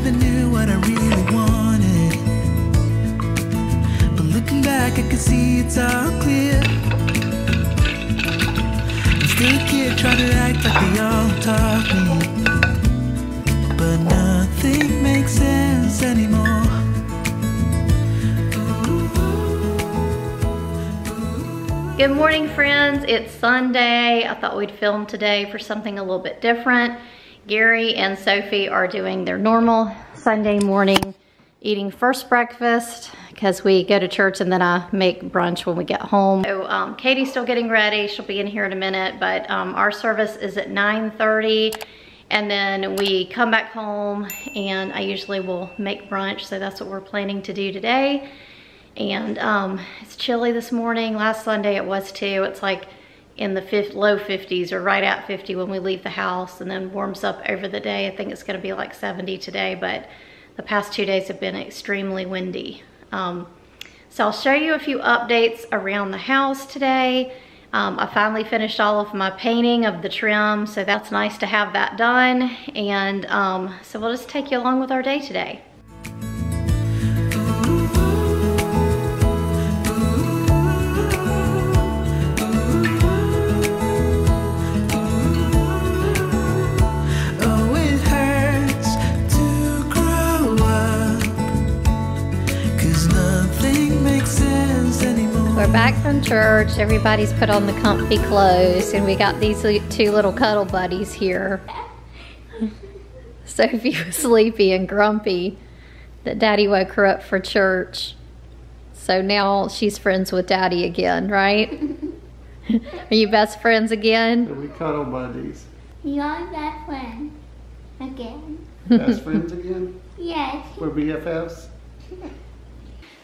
never knew what I really wanted, but looking back I can see it's all clear. I'm still a kid trying to act like they all taught me, but nothing makes sense anymore. Good morning, friends. It's Sunday. I thought we'd film today for something a little bit different. Gary and Sophie are doing their normal Sunday morning eating first breakfast because we go to church and then I make brunch when we get home. So Katie's still getting ready. She'll be in here in a minute, but our service is at 9:30 and then we come back home and I usually will make brunch. So that's what we're planning to do today. And it's chilly this morning. Last Sunday it was too. It's like in the low 50s or right at 50 when we leave the house, and then warms up over the day. I think it's going to be like 70 today, but the past 2 days have been extremely windy. So I'll show you a few updates around the house today. I finally finished all of my painting of the trim, so that's nice to have that done. And so we'll just take you along with our day today. We're back from church. Everybody's put on the comfy clothes and we got these two little cuddle buddies here. Sophie was sleepy and grumpy that Daddy woke her up for church. So now she's friends with Daddy again, right? Are you best friends again? Are we cuddle buddies? You're best friends again. Best friends again? Yes. We're BFFs?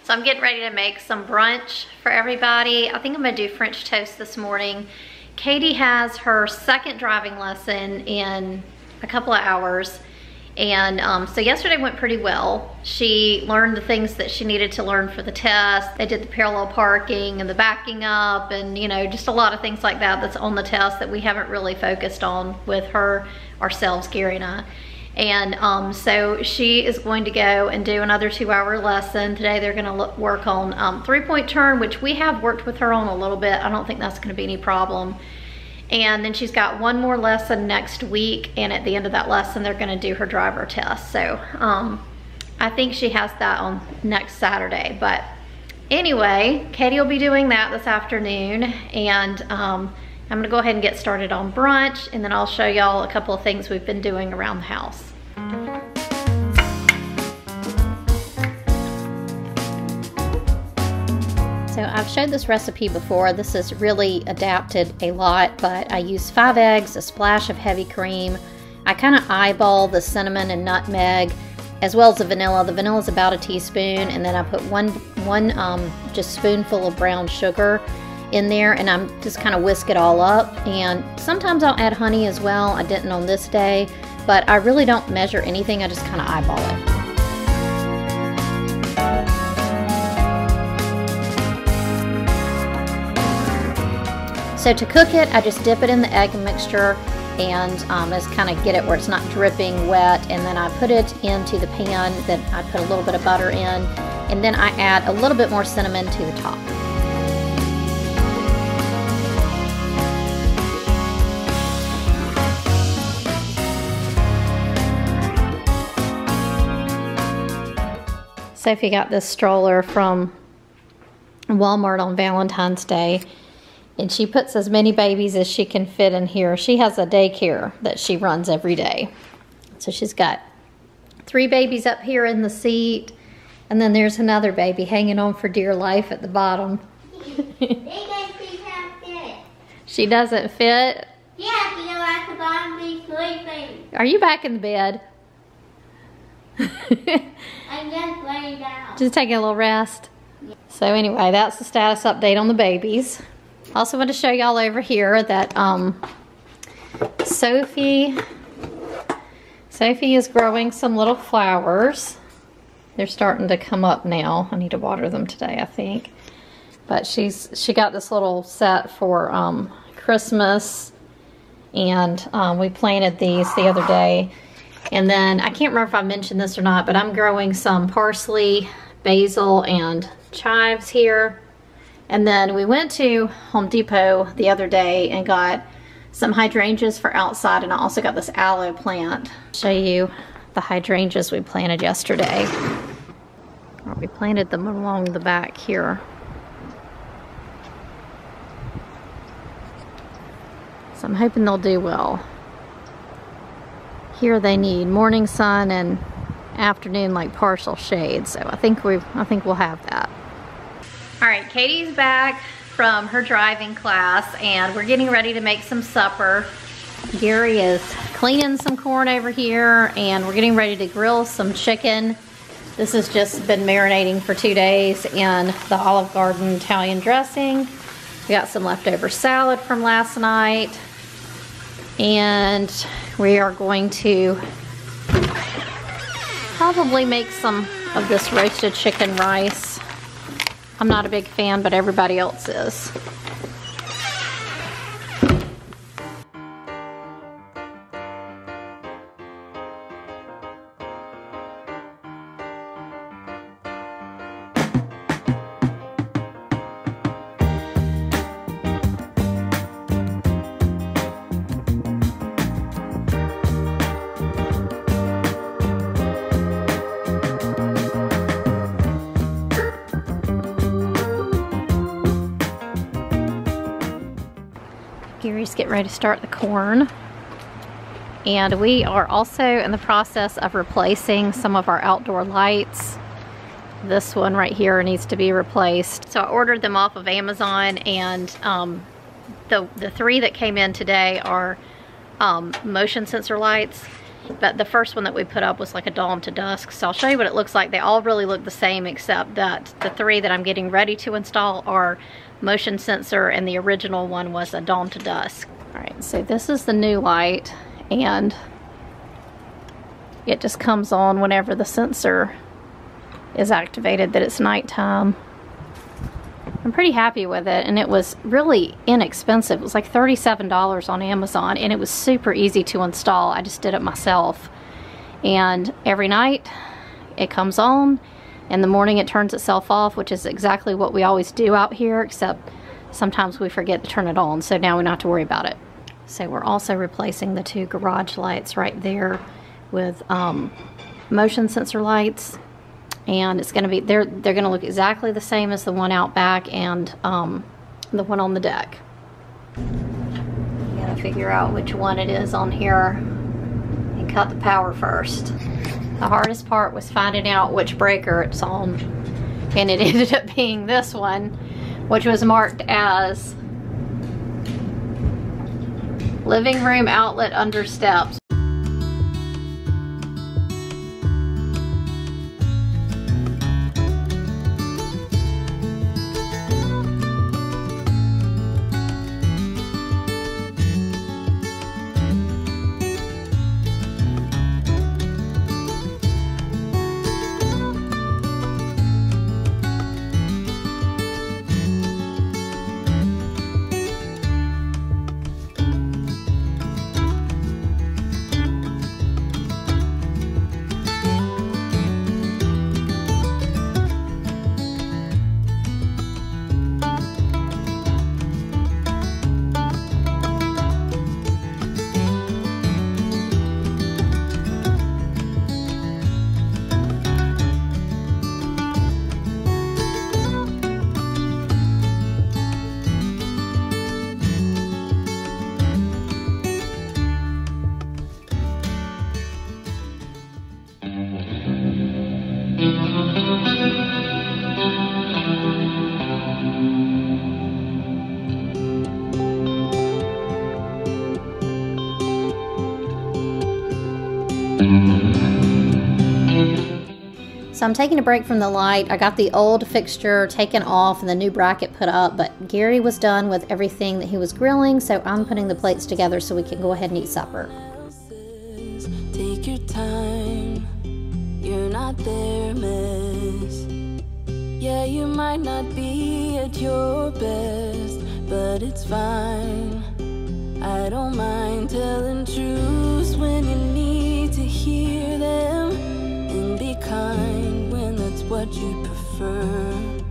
So I'm getting ready to make some brunch for everybody. I think I'm gonna do French toast this morning. Katie has her second driving lesson in a couple of hours. And so yesterday went pretty well. She learned the things that she needed to learn for the test. They did the parallel parking and the backing up and, you know, just a lot of things like that that's on the test that we haven't really focused on with her ourselves, Gary and I. And so she is going to go and do another 2-hour lesson. Today they're gonna work on 3-point turn, which we have worked with her on a little bit. I don't think that's gonna be any problem. And then she's got one more lesson next week, and at the end of that lesson they're gonna do her driver test. So I think she has that on next Saturday. But anyway, Katie will be doing that this afternoon, and I'm gonna go ahead and get started on brunch, and then I'll show y'all a couple of things we've been doing around the house. So I've showed this recipe before. This is really adapted a lot, but I use 5 eggs, a splash of heavy cream. I kind of eyeball the cinnamon and nutmeg, as well as the vanilla. The vanilla is about a teaspoon, and then I put one just spoonful of brown sugar in there, and I'm just kind of whisk it all up. And sometimes I'll add honey as well. I didn't on this day, but I really don't measure anything. I just kind of eyeball it. So to cook it, I just dip it in the egg mixture and just kind of get it where it's not dripping wet, and then I put it into the pan. Then I put a little bit of butter in, and then I add a little bit more cinnamon to the top. Sophie got this stroller from Walmart on Valentine's Day, and she puts as many babies as she can fit in here. She has a daycare that she runs every day. So she's got 3 babies up here in the seat, and then there's another baby hanging on for dear life at the bottom. She doesn't fit? Yeah, because I could bottom be sleeping. Are you back in the bed? I'm just laying down. Just taking a little rest. So anyway, that's the status update on the babies. Also want to show y'all over here that Sophie is growing some little flowers. They're starting to come up now. I need to water them today, I think. But she got this little set for Christmas, and we planted these the other day. And then, I can't remember if I mentioned this or not, but I'm growing some parsley, basil, and chives here. And then we went to Home Depot the other day and got some hydrangeas for outside, and I also got this aloe plant. I'll show you the hydrangeas we planted yesterday. We planted them along the back here. So I'm hoping they'll do well. Here they need morning sun and afternoon like partial shade, so I think we'll have that. All right, Katie's back from her driving class and we're getting ready to make some supper. Gary is cleaning some corn over here and we're getting ready to grill some chicken. This has just been marinating for 2 days in the Olive Garden Italian dressing. We got some leftover salad from last night. And we are going to probably make some of this roasted chicken rice. I'm not a big fan, but everybody else is. Gary's getting ready to start the corn. And we are also in the process of replacing some of our outdoor lights. This one right here needs to be replaced. So I ordered them off of Amazon, and the 3 that came in today are motion sensor lights. But the first one that we put up was like a dawn to dusk. So I'll show you what it looks like. They all really look the same, except that the 3 that I'm getting ready to install are motion sensor, and the original one was a dawn to dusk. All right, so this is the new light, and it just comes on whenever the sensor is activated that it's nighttime. I'm pretty happy with it, and it was really inexpensive. It was like $37 on Amazon, and it was super easy to install. I just did it myself. And every night it comes on. In the morning it turns itself off, which is exactly what we always do out here, except sometimes we forget to turn it on, so now we don't have to worry about it. So we're also replacing the 2 garage lights right there with motion sensor lights, and it's going to be they're going to look exactly the same as the one out back and the one on the deck. You got to figure out which one it is on here and cut the power first. The hardest part was finding out which breaker it's on, and it ended up being this one, which was marked as living room outlet under steps. So I'm taking a break from the light. I got the old fixture taken off and the new bracket put up, but Gary was done with everything that he was grilling, so I'm putting the plates together so we can go ahead and eat supper. Take your time, you're not there, miss. Yeah, you might not be at your best, but it's fine. I don't mind telling truths when you need to hear. offer.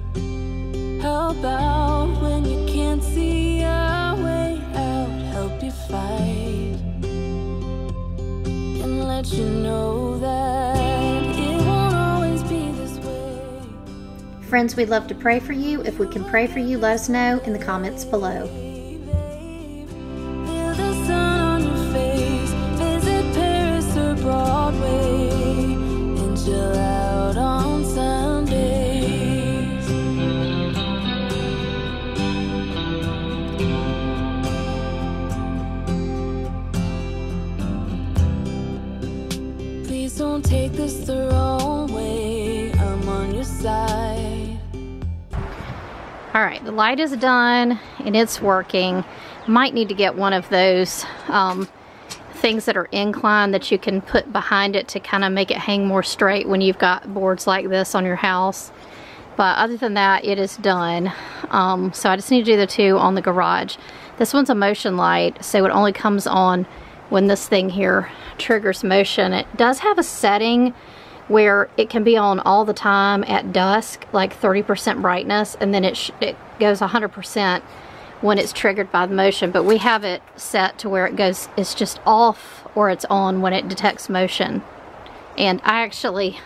Help out when you can't see a way out. Help you fight and let you know that it won't always be this way. Friends, we'd love to pray for you. If we can pray for you, let us know in the comments below. Feel the sun on your face, visit Paris or Broadway, and chill out on Sundays. Please don't take this the wrong way, I'm on your side. All right, the light is done and it's working. Might need to get one of those things that are inclined that you can put behind it to kind of make it hang more straight when you've got boards like this on your house. But other than that, it is done. So I just need to do the two on the garage. This one's a motion light, so it only comes on when this thing here triggers motion. It does have a setting where it can be on all the time at dusk, like 30% brightness, and then it goes 100% when it's triggered by the motion. But we have it set to where it goes, it's just off or it's on when it detects motion. And I actually,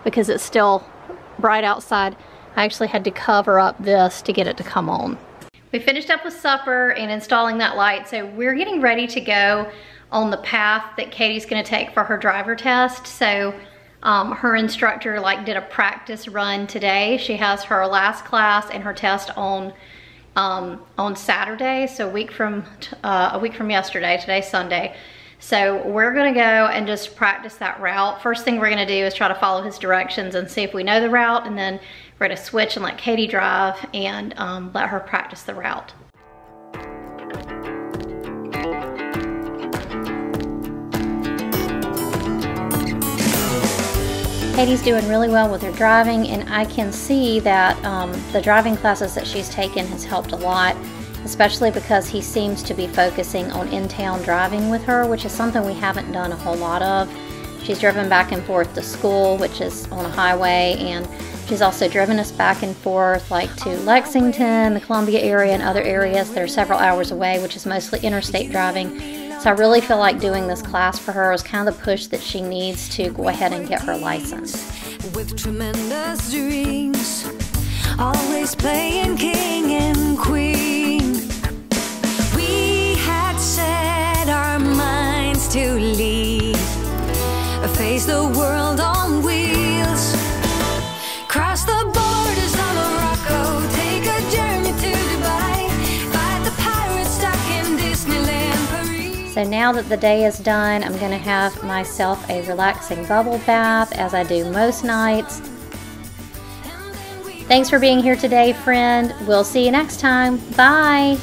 because it's still bright outside, I actually had to cover up this to get it to come on. We finished up with supper and installing that light, so we're getting ready to go on the path that Katie's gonna take for her driver test. So her instructor did a practice run today. She has her last class and her test on Saturday, so a week from yesterday. Today's Sunday. So we're gonna go and just practice that route. First thing we're gonna do is try to follow his directions and see if we know the route, and then we're gonna switch and let Katie drive and let her practice the route. Katie's doing really well with her driving, and I can see that the driving classes that she's taken has helped a lot, especially because he seems to be focusing on in-town driving with her, which is something we haven't done a whole lot of. She's driven back and forth to school, which is on a highway, and she's also driven us back and forth to Lexington, the Columbia area, and other areas that are several hours away, which is mostly interstate driving. So I really feel like doing this class for her is kind of the push that she needs to go ahead and get her license. With tremendous dreams, always playing king and queen. We had set our minds to lead, face the world on wheels, cross the borders of Morocco, take a journey to Dubai, fight the pirates stuck in Disneyland Paris. So now that the day is done, I'm gonna have myself a relaxing bubble bath, as I do most nights. Thanks for being here today, friend. We'll see you next time. Bye.